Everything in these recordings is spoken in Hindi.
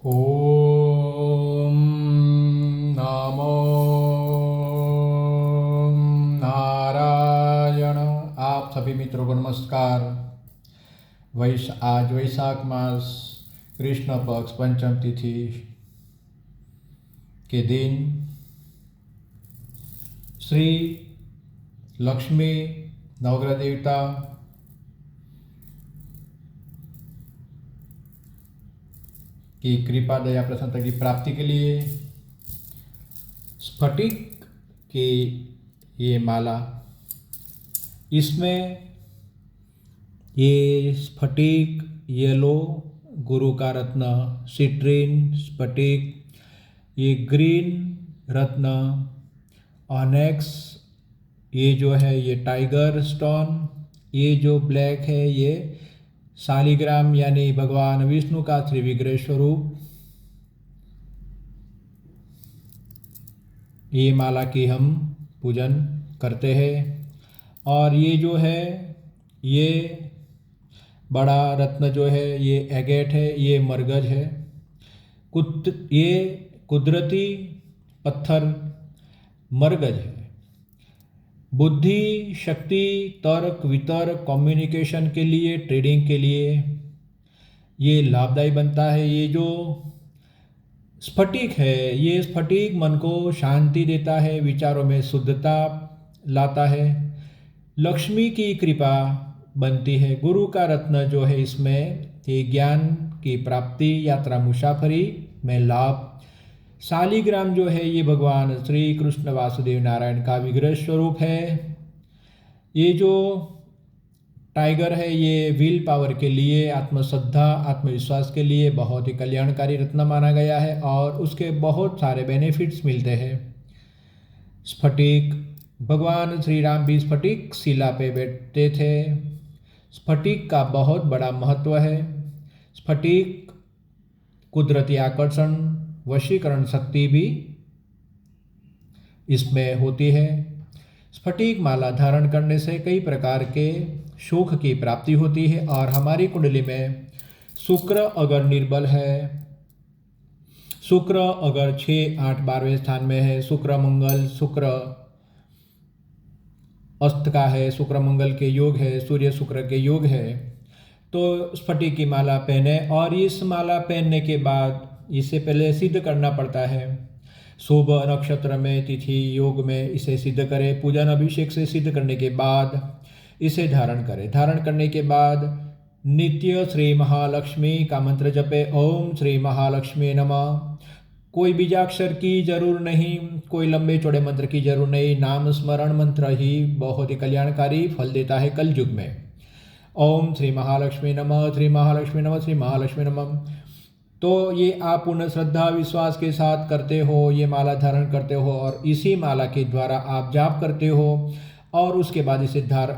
ओम नमो नारायण। आप सभी मित्रों को नमस्कार। आज वैशाख मास कृष्ण पक्ष पंचम तिथि के दिन श्री लक्ष्मी नवग्रह देवता की कृपा दया प्रसन्नता की प्राप्ति के लिए स्फटिक की ये माला, इसमें ये स्फटिक, येलो, गुरु का रत्न, सिट्रीन, स्फटिक, ये ग्रीन रत्न, ऑनेक्स, ये जो है ये टाइगर स्टोन, ये जो ब्लैक है ये शालिग्राम यानी भगवान विष्णु का श्री विग्रह स्वरूप, ये माला की हम पूजन करते हैं। और ये जो है ये बड़ा रत्न जो है ये एगेट है, ये मरगज है। ये कुदरती पत्थर मरगज है। बुद्धि, शक्ति, तर्क, वितर्क, कम्युनिकेशन के लिए, ट्रेडिंग के लिए ये लाभदायी बनता है। ये जो स्फटिक है, ये स्फटिक मन को शांति देता है, विचारों में शुद्धता लाता है, लक्ष्मी की कृपा बनती है। गुरु का रत्न जो है इसमें ये ज्ञान की प्राप्ति, यात्रा, मुसाफरी में लाभ। शालिग्राम जो है ये भगवान श्री कृष्ण वासुदेव नारायण का विग्रह स्वरूप है। ये जो टाइगर है ये विल पावर के लिए, आत्मश्रद्धा, आत्मविश्वास के लिए बहुत ही कल्याणकारी रत्न माना गया है और उसके बहुत सारे बेनिफिट्स मिलते हैं। स्फटिक, भगवान श्री राम भी स्फटिक शिला पे बैठते थे। स्फटिक का बहुत बड़ा महत्व है। स्फटिक कुदरती आकर्षण, वशीकरण शक्ति भी इसमें होती है। स्फटिक माला धारण करने से कई प्रकार के सुख की प्राप्ति होती है और हमारी कुंडली में शुक्र अगर निर्बल है, शुक्र अगर 6, 8, 12वें स्थान में है, शुक्र मंगल, शुक्र अस्त का है, शुक्र मंगल के योग है, सूर्य शुक्र के योग है, तो स्फटिक की माला पहने। और इस माला पहनने के बाद इसे पहले सिद्ध करना पड़ता है। शुभ नक्षत्र में, तिथि, योग में इसे सिद्ध करें। पूजन अभिषेक से सिद्ध करने के बाद इसे धारण करें। धारण करने के बाद नित्य श्री महालक्ष्मी का मंत्र जपे। ओम श्री महालक्ष्मी नमः। कोई बीजाक्षर की जरूर नहीं, कोई लंबे चौड़े मंत्र की जरूर नहीं, नाम स्मरण मंत्र ही बहुत ही कल्याणकारी फल देता है कल युग में। ओम श्री महालक्ष्मी नमः, श्री महालक्ष्मी नमः, श्री महालक्ष्मी नमः। तो ये आप पूर्ण श्रद्धा विश्वास के साथ करते हो, ये माला धारण करते हो और इसी माला के द्वारा आप जाप करते हो और उसके बाद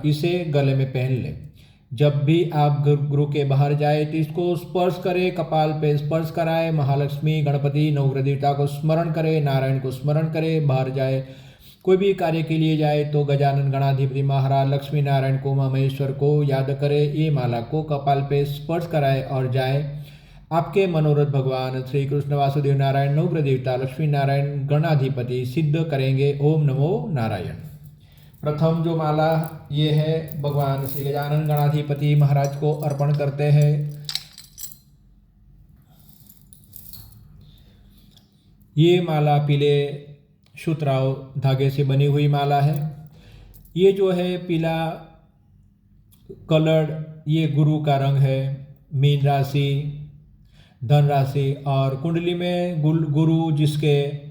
इसे गले में पहन लें। जब भी आप गुरु के बाहर जाए तो इसको स्पर्श करें, कपाल पे स्पर्श कराए, महालक्ष्मी, गणपति, नवग्रह देवता को स्मरण करें, नारायण को स्मरण करें। बाहर जाए, कोई भी कार्य के लिए जाए तो गजानन, गणाधिपति महाराज, लक्ष्मी नारायण को, महेश्वर को याद करें। ये माला को कपाल पे स्पर्श कराए और जाए। आपके मनोरथ भगवान श्री कृष्ण वासुदेव नारायण, नवग्रह देवता, लक्ष्मी नारायण, गणाधिपति सिद्ध करेंगे। ओम नमो नारायण। प्रथम जो माला ये है भगवान श्री गजानन गणाधिपति महाराज को अर्पण करते हैं। ये माला पीले सूत्राव धागे से बनी हुई माला है। ये जो है पीला कलर, ये गुरु का रंग है। मीन राशि, धन राशि और कुंडली में गुरु जिसके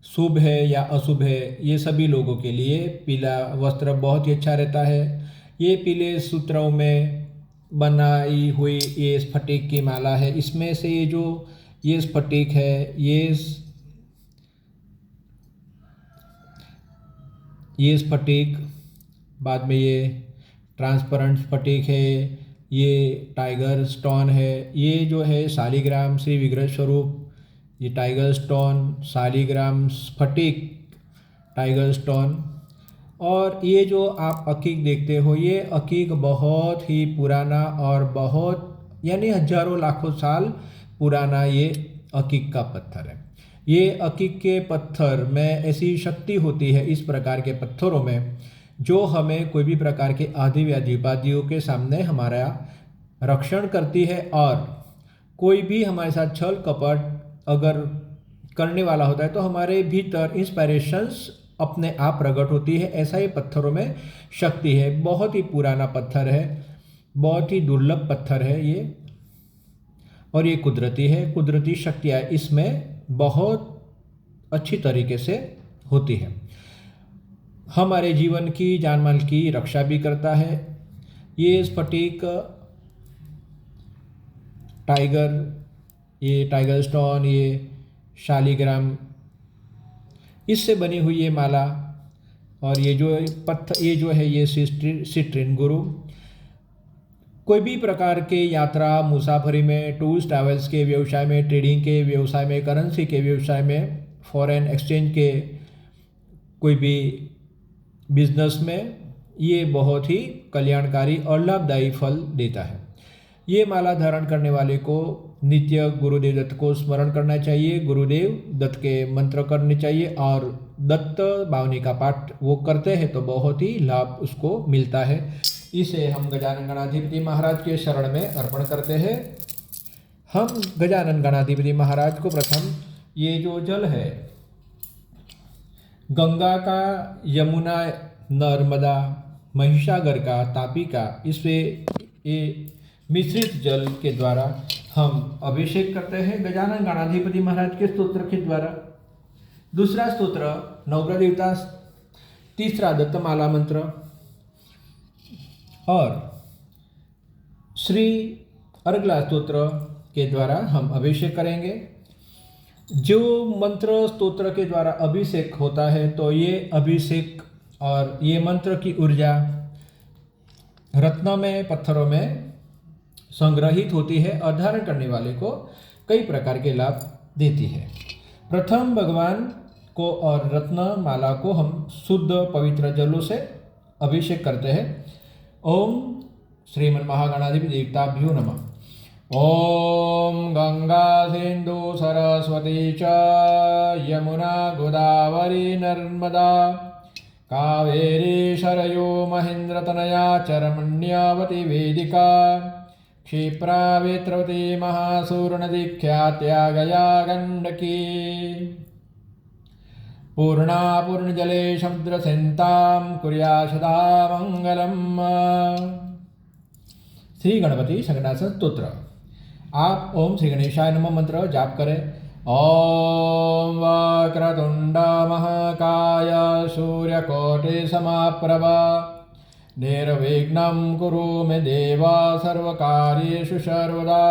शुभ है या अशुभ है, ये सभी लोगों के लिए पीला वस्त्र बहुत ही अच्छा रहता है। ये पीले सूत्रों में बनाई हुई ये स्फटिक की माला है। इसमें से ये स्फटिक है, ये स्फटिक, बाद में ये ट्रांसपेरेंट स्फटिक है, ये टाइगर स्टोन है, ये जो है शालिग्राम श्री विग्रह स्वरूप, ये टाइगर स्टोन, शालिग्राम, स्फटिक, टाइगर स्टोन। और ये जो आप अकीक देखते हो, ये अकीक बहुत ही पुराना और बहुत यानी हजारों लाखों साल पुराना ये अकीक का पत्थर है। ये अकीक के पत्थर में ऐसी शक्ति होती है इस प्रकार के पत्थरों में, जो हमें कोई भी प्रकार के आदि व्याधि उपाधियों के सामने हमारा रक्षण करती है, और कोई भी हमारे साथ छल कपट अगर करने वाला होता है तो हमारे भीतर इंस्पायरेशंस अपने आप प्रकट होती है। ऐसा ही पत्थरों में शक्ति है। बहुत ही पुराना पत्थर है, बहुत ही दुर्लभ पत्थर है ये, और ये कुदरती है। कुदरती शक्तियाँ इसमें बहुत अच्छी तरीके से होती है। हमारे जीवन की जान माल की रक्षा भी करता है। ये स्फटिक ये टाइगर स्टोन, ये शालिग्राम, इससे बनी हुई ये माला, और ये जो है ये सिट्रिन गुरु। कोई भी प्रकार के यात्रा मुसाफरी में, टूर्स ट्रैवल्स के व्यवसाय में, ट्रेडिंग के व्यवसाय में, करेंसी के व्यवसाय में, फॉरेन एक्सचेंज के कोई भी बिजनेस में ये बहुत ही कल्याणकारी और लाभदायी फल देता है। ये माला धारण करने वाले को नित्य गुरुदेव दत्त को स्मरण करना चाहिए, गुरुदेव दत्त के मंत्र करने चाहिए, और दत्त बावनी का पाठ वो करते हैं तो बहुत ही लाभ उसको मिलता है। इसे हम गजानन गणाधिपति महाराज के शरण में अर्पण करते हैं। हम गजानन गणाधिपति महाराज को प्रथम ये जो जल है गंगा का, यमुना, नर्मदा, महिसागर का, तापी का, इससे ये मिश्रित जल के द्वारा हम अभिषेक करते हैं गजानन गणाधिपति महाराज के स्तोत्र के द्वारा। दूसरा स्तोत्र नवग्रह देवता, तीसरा दत्तमाला मंत्र, और श्री अर्गला स्तोत्र के द्वारा हम अभिषेक करेंगे। जो मंत्र स्तोत्र के द्वारा अभिषेक होता है तो ये अभिषेक और ये मंत्र की ऊर्जा रत्नों में, पत्थरों में संग्रहित होती है और धारण करने वाले को कई प्रकार के लाभ देती है। प्रथम भगवान को और रत्न माला को हम शुद्ध पवित्र जलों से अभिषेक करते हैं। ओम श्रीमन महागणाधिपति देवताभ्यो नमः। ओम गंगा सिंधु सरस्वती च यमुना गोदावरी नर्मदा कावेरी शरयो महेंद्रतनया चरमण्यवती वेदिका क्षिप्रा वेत्रवती महासूर्णदीख्यात्या गया गंडकी पूर्णा पूर्णजले समुद्रसेन्तां कुर्या सदा मंगलम। श्री गणपति संकटासन स्तोत्र। आप ओम श्री गणेशाय नमः मंत्र जाप करें। ओम वक्रतुंड महाकाय सूर्यकोटि समाप्रभ निर्विघ्नं कुरु मे देव सर्वकार्येषु सर्वदा।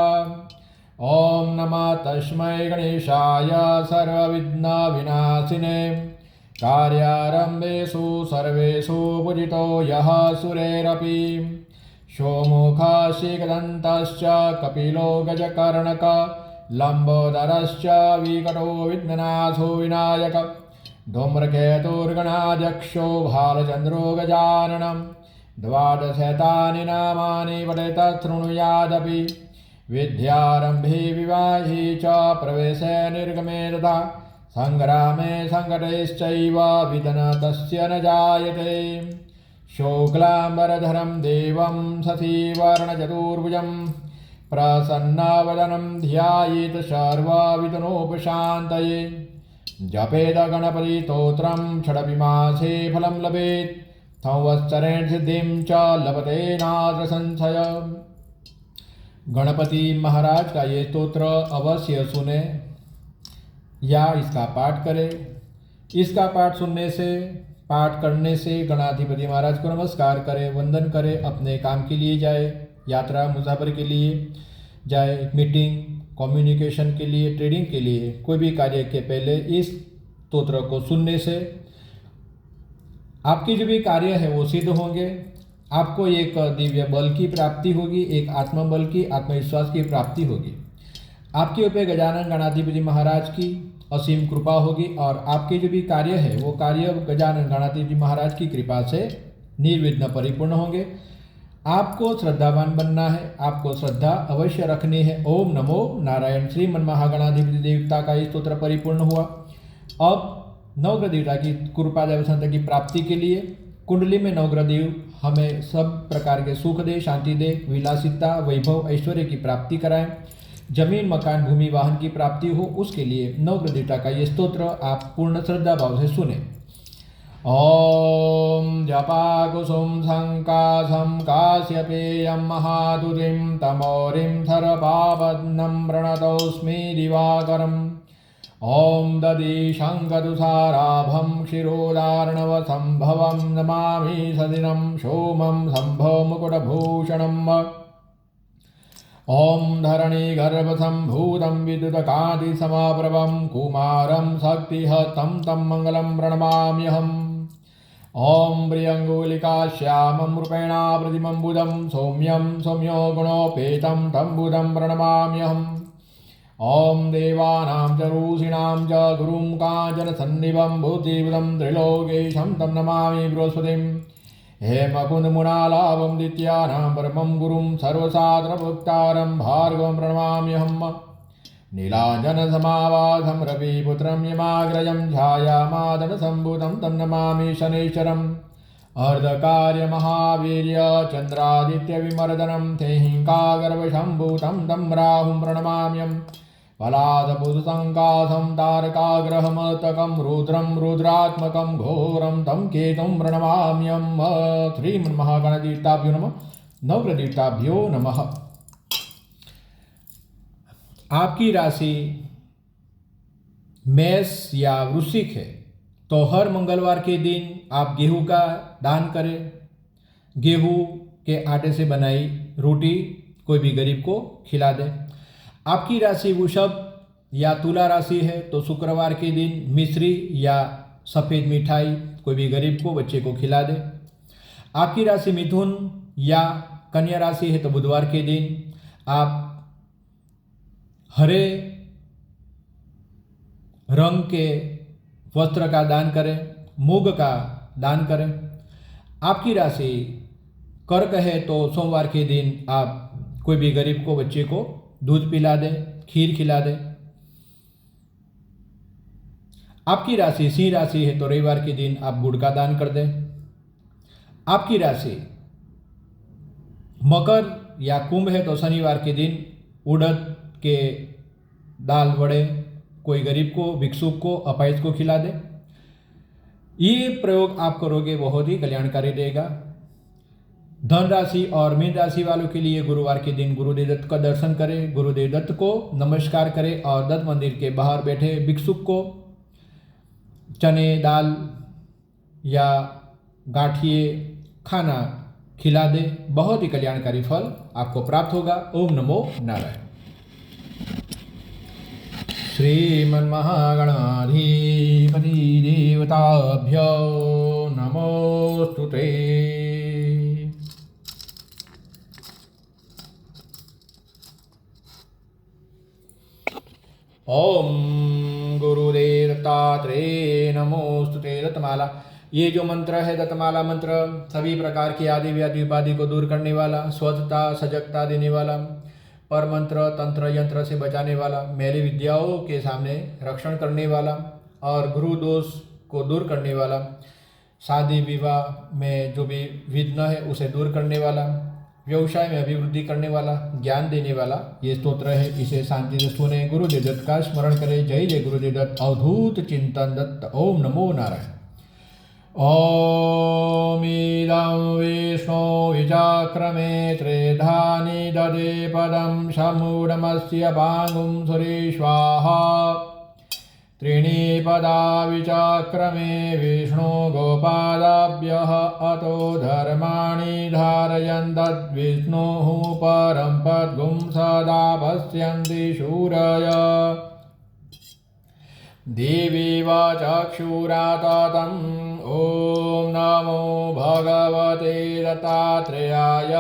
ओम नमः तस्मै गणेशाय सर्वविघ्नविनाशिने कार्यारम्भेषु सर्वेषु पूजितो यः सुरेरपि सोमुखशीघ्रदन्तश्च कपिलो गजकर्णक लम्बोदरश्च विकटो विघ्ननाथो विनायक धूम्रकेतुर्गणाध्यक्षो भालचन्द्रो गजाननं द्वादशैतानि नामानि पठेत शृणुयादपि विद्यारम्भे विवाहे च प्रवेशे निर्गमे तथा संग्रामे संकटैश्चैव विघ्नस्तस्य न जायते। शुक्लाम्बरधरं देवं शशिवर्णचतुर्भुजं प्रसन्नवदनं ध्यायेत् सर्वविघ्नोपशान्तये। जपेद गणपतिस्तोत्रं षडपि मासे फलं लभेत् संवत्सरेण सिद्धिं च लभते नात्र संशयः। गणपति महाराज का ये स्तोत्र अवश्य सुने या इसका पाठ करें। इसका पाठ सुनने से, पाठ करने से गणाधिपति महाराज को नमस्कार करें, वंदन करें, अपने काम के लिए जाए, यात्रा मुसाफर के लिए जाए, मीटिंग कम्युनिकेशन के लिए, ट्रेडिंग के लिए, कोई भी कार्य के पहले इस स्तोत्र को सुनने से आपके जो भी कार्य है वो सिद्ध होंगे। आपको एक दिव्य बल की प्राप्ति होगी, एक आत्मबल की, आत्मविश्वास की प्राप्ति होगी। आपके ऊपर गजानन गणाधिपति महाराज की असीम कृपा होगी और आपके जो भी कार्य है वो कार्य गजानन गणाधिपति महाराज की कृपा से निर्विघ्न परिपूर्ण होंगे। आपको श्रद्धावान बनना है, आपको श्रद्धा अवश्य रखनी है। ओम नमो नारायण। श्रीमन महागणाधिपति देवता का स्तोत्र परिपूर्ण हुआ। अब नवग्रह देवता की कृपा देवसंत की प्राप्ति के लिए कुंडली में नवग्रह देव हमें सब प्रकार के सुख दे, शांति दे, विलासिता, वैभव, ऐश्वर्य की प्राप्ति कराएं, जमीन, मकान, भूमि, वाहन की प्राप्ति हो, उसके लिए नवग्रह देवता का ये स्तोत्र आप पूर्ण श्रद्धा भाव से सुने। ओम जपा कुसुम संकाशम काश्यपेयं महादुतिं तमोरिं सर्वपापद्नं प्रणतोऽस्मि दिवाकरम्। ओम दधिशङ्खतुषाराभं क्षीरोदार्णवसम्भवं नमामि सदिनं सोमं शम्भो मुकुटभूषणम्। ओम धरणीगर्भसम्भूतं विद्युतकान्तिसमाप्रभं कुमारं शक्तिहस्तं तं मङ्गलं प्रणमाम्यहम्। ओम प्रियङ्गुलिकाश्यामं रूपेणाप्रतिमं बुधं सौम्यं सौम्यो गुणोपेतं तं बुधं प्रणमाम्यहम्। ओम देवानां च ऋषीणां च गुरुं काञ्चनसन्निभं बुद्धिबुधं त्रिलोकेशं तं नमामि बृहस्पतिं। हेमकुन्दमुनालाभं दित्यानां परमं गुरुं सर्वशास्त्रभुक्तारं भार्गवं प्रणमाम्यहम्। नीलाञ्जनसमाभासं रविपुत्रं यमाग्रजं ध्यायामादनसम्भूतं तं नमामि शनैश्चरम्। अर्धकार्यमहावीर्य चन्द्रादित्यविमर्दनं तेहिङ्कागर्भसम्भूतं तं राहुं प्रणमाम्यम्। पलाशपुषसङ्काशं तारकाग्रहमतकं रुद्रं रुद्रात्मकं घोरं तं केतुं प्रणमाम्यम्। श्रीमन्महागणदेवताभ्यो नमः। नवग्रहदेवताभ्यो नमः। आपकी राशि मेष या वृश्चिक है तो हर मंगलवार के दिन आप गेहूं का दान करें। गेहूं के आटे से बनाई रोटी कोई भी गरीब को खिला दें। आपकी राशि वृषभ या तुला राशि है तो शुक्रवार के दिन मिश्री या सफ़ेद मिठाई कोई भी गरीब को, बच्चे को खिला दें। आपकी राशि मिथुन या कन्या राशि है तो बुधवार के दिन आप हरे रंग के वस्त्र का दान करें, मूंग का दान करें। आपकी राशि कर्क है तो सोमवार के दिन आप कोई भी गरीब को, बच्चे को दूध पिला दें, खीर खिला दें। आपकी राशि सिंह राशि है तो रविवार के दिन आप गुड़ का दान कर दें। आपकी राशि मकर या कुंभ है तो शनिवार के दिन उड़द के दाल वड़े कोई गरीब को, भिक्षुक को, अपाहिज को खिला दे। ये प्रयोग आप करोगे बहुत ही कल्याणकारी रहेगा। धन राशि और मीन राशि वालों के लिए गुरुवार के दिन गुरुदेव दत्त का दर्शन करें, गुरुदेव दत्त को नमस्कार करें और दत्त मंदिर के बाहर बैठे भिक्षुक को चने, दाल या गांठिए खाना खिला दे। बहुत ही कल्याणकारी फल आपको प्राप्त होगा। ओम नमो नारायण। श्रीमन्महागणाधिपति देवताभ्यो नमोस्तुते। ओम गुरुदेव दत्तात्रेय नमोस्तुते। दत्तमाला, ये जो मंत्र है दत्तमाला मंत्र सभी प्रकार की आदि व्याधि उपाधि को दूर करने वाला, स्वच्छता सजगता देने वाला, पर मंत्र तंत्र यंत्र से बचाने वाला, मैली विद्याओं के सामने रक्षण करने वाला और गुरु दोष को दूर करने वाला, शादी विवाह में जो भी विघ्न है उसे दूर करने वाला, व्यवसाय में अभिवृद्धि करने वाला, ज्ञान देने वाला ये स्तोत्र है। इसे शांति से सुने, गुरुदेव दत्त का स्मरण करें। जय जय गुरुदेव दत्त। अवधूत चिंतन दत्त। ओम नमो नारायण। ॐ इदं विष्णु विचक्रमे त्रिधानि ददे पदं समूढमस्य भाङ्गुं सुरेश्वाहा। त्रीणि पदा विचक्रमे विष्णु गोपादाभ्यः अतो धर्माणि धारयन् तद्विष्णुः परं पद्गुं सदा पश्यन्ति शूरय। देवी चक्षुराततम्। ॐ नमो भगवते दत्तात्रेयाय।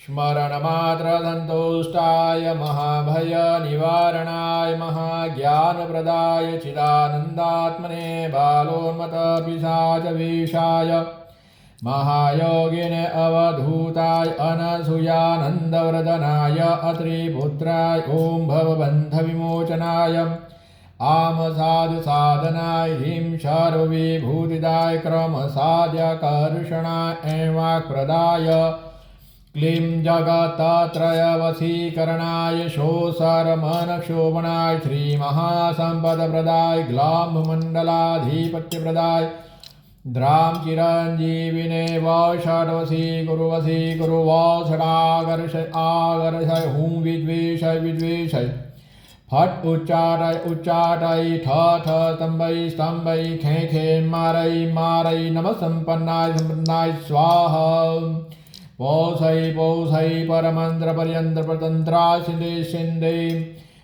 स्मरणमात्रसन्तुष्टाय महाभयनिवारणाय महाज्ञानप्रदाय चिदानन्दात्मने बालोन्मत्तपिशाचवेषाय महायोगिने अवधूताय अनसूयानन्दवर्धनाय अत्रिपुत्राय ॐ भवबन्धविमोचनाय आमसाधुसाधनाय ह्रीं सर्वविभूतिदाय क्रमसाध्यकर्षणाय ऐवाक्प्रदाय क्लीं जगत्त्रयवशीकरणाय शोषरमनक्षोभनाय श्रीमहासम्पदप्रदाय ग्लाम्भमण्डलाधिपत्यप्रदाय द्रां चिरञ्जीविने वषड्वशी कुरु वषडाकर्षय आकर्षय हुं विद्वेषय विद्वेषय फट उच्चाटय ठ स्तंभय खे खे मारय नमः संपन्नाय स्वाहा पौषय परमंत्र पर्यंत्र प्रतंत्रा शिंदे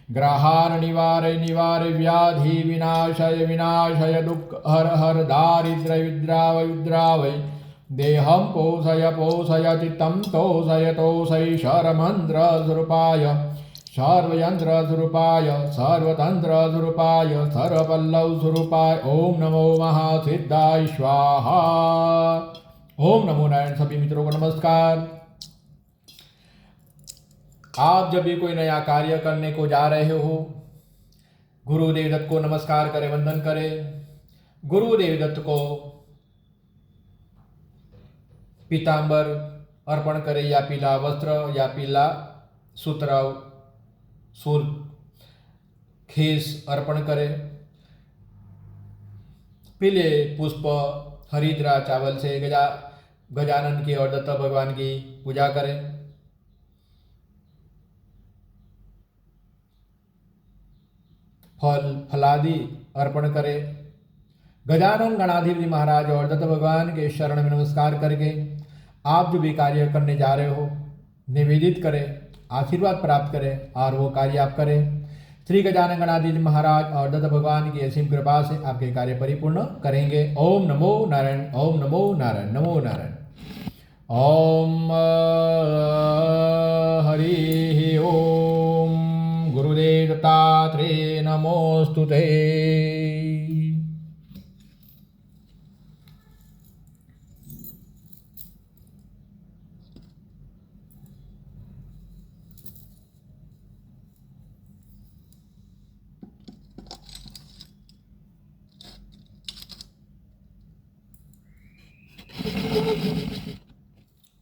ग्रहान निवारय व्याधि विनाशय दुख हर दारिद्र्य विद्रावय देहं पोषय चित्तं तोषय शरमंत्र स्वरूपाय सर्वयंत्र स्वरूपाय सर्वतंत्र स्वरूपाय सर्वपल्लव स्वरूपाय ओम नमो महासिद्धाय स्वाहा। ओम नमो नारायण। सभी मित्रों को नमस्कार। आप जब भी कोई नया कार्य करने को जा रहे हो, गुरुदेव दत्त को नमस्कार करें, वंदन करें। गुरुदेव दत्त को पीतांबर अर्पण करें या पीला वस्त्र या पीला सूत्र सूर खेस अर्पण करें। पीले पुष्प हरिद्रा चावल से गजानन की और दत्त भगवान की पूजा करें। फल फलादि अर्पण करें। गजानन गणाधिपति महाराज और दत्त भगवान के शरण में नमस्कार करके आप जो भी कार्य करने जा रहे हो निवेदित करें, आशीर्वाद प्राप्त करें और वो कार्य आप करें। श्री गजानन गणाधिपति महाराज और दत्त भगवान की असीम कृपा से आपके कार्य परिपूर्ण करेंगे। ओम नमो नारायण। ओम नमो नारायण। नमो नारायण। ओम हरि ओम। गुरुदेव दत्तात्रेय नमोस्तुते।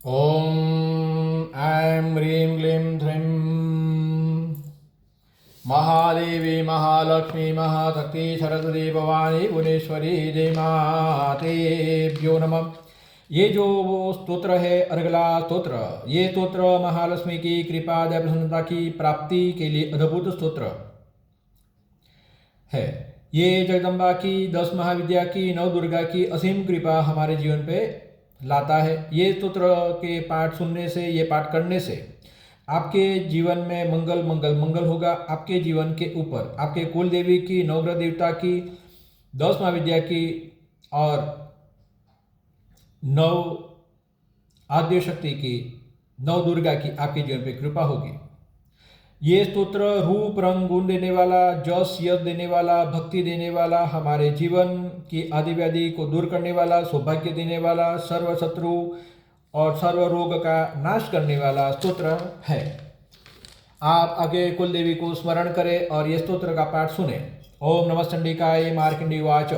ओम ऐं ह्रीं क्लीं श्रीं महादेवी महालक्ष्मी महाशक्ति सरस्वती भवानी भुवनेश्वरी जय मातेभ्यो नमः। ये जो वो स्तोत्र है अर्गला स्तोत्र, ये स्तोत्र महालक्ष्मी की कृपा दया प्रसन्नता की प्राप्ति के लिए अद्भुत स्तोत्र है। ये जगदम्बा की 10 महाविद्या की 9 दुर्गा की असीम कृपा हमारे जीवन पे लाता है। ये स्तोत्र के पाठ सुनने से, ये पाठ करने से आपके जीवन में मंगल मंगल मंगल होगा। आपके जीवन के ऊपर आपके कुल देवी की, नवग्रह देवता की, 10 महाविद्या की और 9 आद्य शक्ति की, 9 दुर्गा की आपके जीवन पे कृपा होगी। ये स्तोत्र रूप रंग गुण देने वाला, जस यश देने वाला, भक्ति देने वाला, हमारे जीवन की आदि व्याधि को दूर करने वाला, सौभाग्य देने वाला, सर्व शत्रु और सर्व रोग का नाश करने वाला स्तोत्र है। आप आगे कुल देवी को स्मरण करें और ये स्तोत्र का पाठ सुने। ओम नमः चंडिकाय मार्कंडेय उवाच।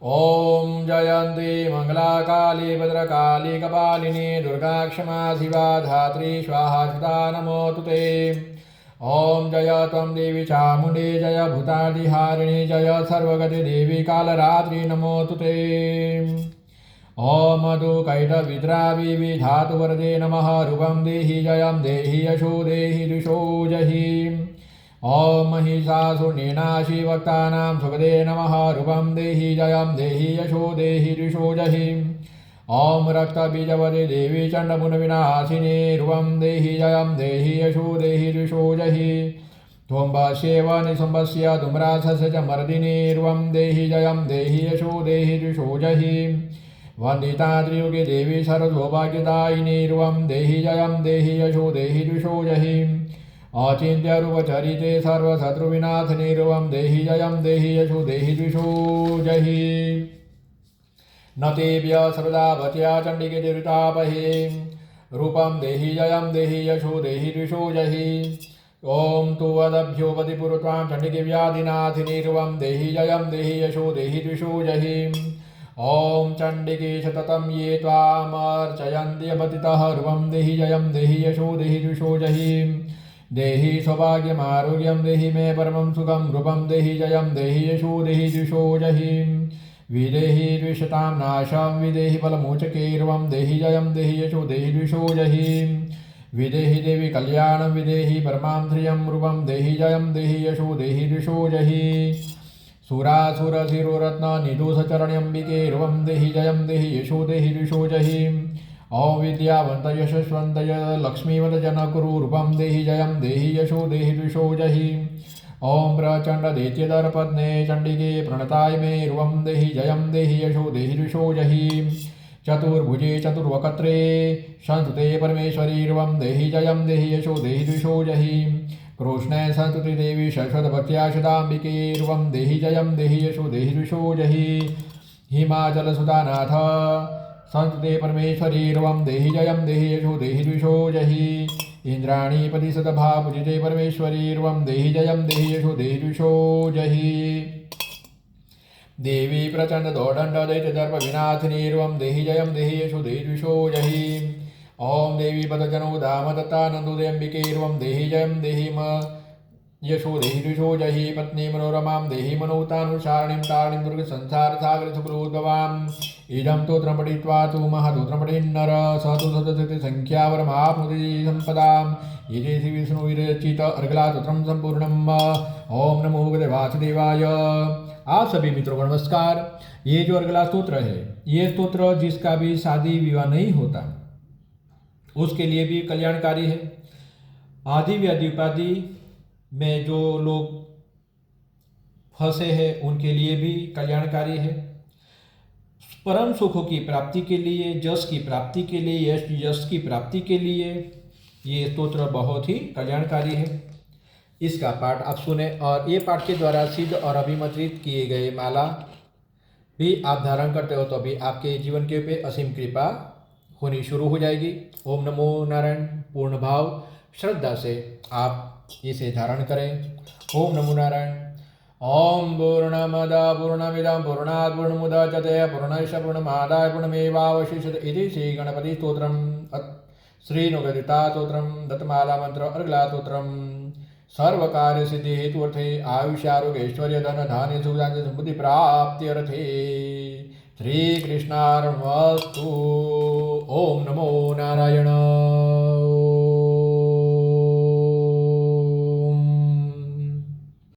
ओम जयंती मंगला काली भद्रकाली कपालिनी दुर्गा क्षमा शिवा धात्री स्वाहा सुधा नमोस्तुते। ओम जय त्वं देवी चामुंडे जय भूतादिहारिणी जय सर्वगति देवी कालरात्रि नमोस्तुते। ओम मधु कैटविद्रावि विधातु वरदे नमः। रूपं देहि जयं देहि यशो देहि दिशो जहि। ओम महिषासुरनिनाशि वक्तानां सुखदे नमः। रूपं देहि जयं देहि यशो देहि दिशो जहि। ओम रक्तबीजवदे देवी चण्डमुनिविनाशिनी। रूपं देहि जयं देहि यशो देहि दिशो जहि। त्वम्बस्येव निशुम्भस्य धूम्राक्षस्य च मर्दिनी। रूपं देहि जयं देहि यशो देहि दिशो जहि। वन्दिता त्रियुगे देवी सर्वसौभाग्यदायिनी। रूपं देहि जयं देहि यशो देहि दिशो जहि। अचिन्त्य रूपचरिते सर्वशत्रुविनाशिनी। रूपं देहि जयं देहि यशो देहि दिशो जहि। न तेभ्य सर्वदा भत्या चण्डिके दुरितापहे रूपं देहि जयं देहि यशो देहि द्विषो जहि ओम तु वदभ्योपति पुरुत्वां चण्डिके व्याधिनाथिनीर्वं देहि जयं देहि यशो देहि द्विषो जहि ओम चण्डिके सततं ये त्वामर्चयन्ति अपतितः ध्रुवं देहि जयं देहि यशो देहि द्विषो जहि देहि सौभाग्यमारोग्यं देहि मे परमं सुखं रूपं देहि जयं देहि यशो देहि द्विषो जहि विदेहि द्विषतां नाशं विदेहि फलमोचकेर्वं देहि जयं देहि यशो देहि द्विषो जहि विदेहि देवी कल्याणं विदेहि परमां श्रियं रूपं देहि जयं देहि यशो देहि द्विषो जहि सुरासुरशिरोरत्ननिदोषचरण्यम्बिके रूपं देहि जयं देहि यशो देहि द्विषो जहि ॐ विद्यावन्त यशस्वन्त लक्ष्मीवन्त जनकुरु रूपं देहि जयं देहि यशो देहि द्विषो जहि ॐ प्रचण्डदैत्यदर्पत्ने चण्डिके प्रणताय मे रूपं देहि जयं देहि यशो देहि द्विषो जहि चतुर्भुजे चतुर्वक्त्रे संस्तुते परमेश्वरी रूपं देहि जयं देहि यशो देहि द्विषो जहि कृष्णे संस्तुति देवी शश्वतभक्त्या शताम्बिके रूपं देहि जयं देहि यशो देहि द्विषो जहि हिमाचलसुतानाथ संस्तुते परमेश्वरी रूपं देहि जयं देहि यशो देहि द्विषो जहि इंद्राणीपति सतभापूजिते परमेश्वरी रूपं देहि जयं देहि यशो देहि द्विषो जहि देवी प्रचंड दौडंड दैत्यदर्प विनाथिनी रूपं देहि जयं देहि यशो देहि द्विषो जहि ओम देवी पदजनो दाम दत्तानन्दोदयम्बिके रूपं देहि जयं देहि यशो देहि द्विषो जहि पत्नी मनोरमां देहि मनोतानुसारिणीं तारिणीं दुर्ग संसार सागर सुखोद्भवाम् इदं स्तोत्रं पठित्वा तु महस्तोत्रं पठेन्नर स तु सतसति संख्यावरमाप्नोति सम्पदाम् इति श्री विष्णुविरचित अर्गलास्तोत्रं सम्पूर्णम्। ओम नमो भगवते वासुदेवाय। आप सभी मित्रों को नमस्कार। ये जो अर्गला स्तोत्र है, ये स्तोत्र जिसका भी शादी विवाह नहीं होता उसके लिए भी कल्याणकारी है। आदि व्याधि उपाधि में जो लोग फंसे हैं उनके लिए भी कल्याणकारी है। परम सुखों की प्राप्ति के लिए, जस की प्राप्ति के लिए, यश की प्राप्ति के लिए ये स्तोत्र बहुत ही कल्याणकारी है। इसका पाठ आप सुने और ये पाठ के द्वारा सिद्ध और अभिमंत्रित किए गए माला भी आप धारण करते हो तो भी आपके जीवन के ऊपर असीम कृपा होनी शुरू हो जाएगी। ओम नमो नारायण। पूर्ण भाव श्रद्धा से आप इसे धारण करें। ओम नमो नारायण। ओम पूर्णमद पूर्णमिदं पूर्णात् पूर्णमुदच्यते पूर्णस्य पूर्णमादाय पूर्णमेवावशिष्यते इति श्री गणपति स्तोत्रम् श्रीनुगदिता स्तोत्रम् दत्तमाला मंत्र अर्गला स्तोत्रम् सर्वकार्य सिद्धि हेतुर्थे आयुष्यारोग्यैश्वर्य धन धान्य सुख समृद्धि प्राप्त्यर्थे श्री कृष्णार्पणमस्तु। ओम नमो नारायण।